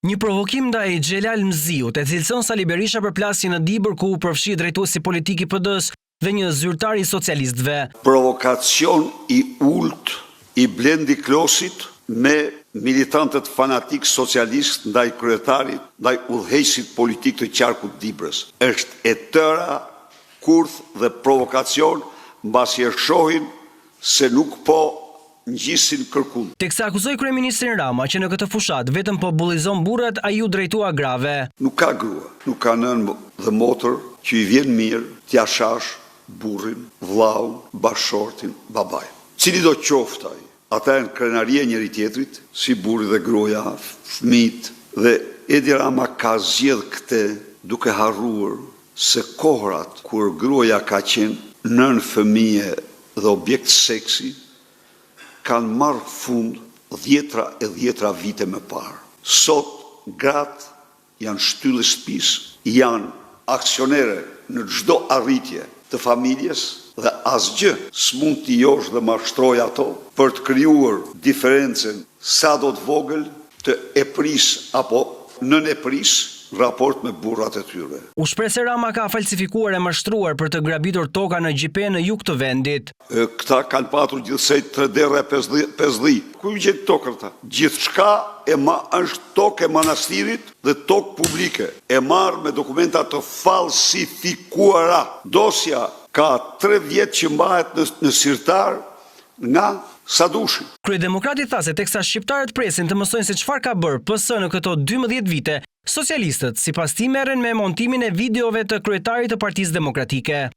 Një provokim ndaj Xhelal Mziut, e cilëson Sali Berisha për plasje në Dibër ku u përfshi drejtuesi politik i PD-s dhe një zyrtar i socialistëve. Provokacion i ult i Blendi Klosit me militantët fanatik socialist ndaj kryetarit, ndaj udhëheqësit politik të qarkut Dibrës. Është e tëra kurth dhe provokacion mbasi e shohin se nuk po ngjisin kërkun. Teksa akuzoi kryeministrin Rama që në këtë fushat vetëm po bullizon burrat, ai u drejtua grave. Nuk ka grua, nuk ka nënë dhe motër që i vjen mirë t'ia shash burrin, vllaun, bashortin, babain. Cili do qoftë ai, ata janë krenarie njëri tjetrit, si burri dhe gruaja, fëmijët, dhe Edi Rama ka zgjedh këtë duke harruar se kohrat kur gruaja ka qenë nën fëmijë dhe objekt seksi kanë marrë fund dhjetra e dhjetra vite më parë. Sot gratë janë shtyllë shtëpisë, janë aksionere në çdo arritje të familjes dhe asgjë s'mund t'i josh dhe mashtroj ato për të krijuar diferencën sa do të vogël të epris apo nën epris raport me burrat e tyre. U shpreh se Rama ka falsifikuar e mashtruar për të grabitur toka në GP në jug të vendit. Këta kanë patur gjithsej 3 derë e 5 dhi. Ku i gjetë tokën ta? Gjithçka është tokë e manastirit dhe tokë publike. E marrë me dokumenta të falsifikuara. Dosja ka 3 vjet që mbahet në sirtar nga Sadushi. Kryedemokrati tha se teksa shqiptarët presin të mësojnë se çfarë ka bërë PS në këto 12 vite, socialistët sipas tij merren me montimin e videove të kryetarit të Partisë Demokratike.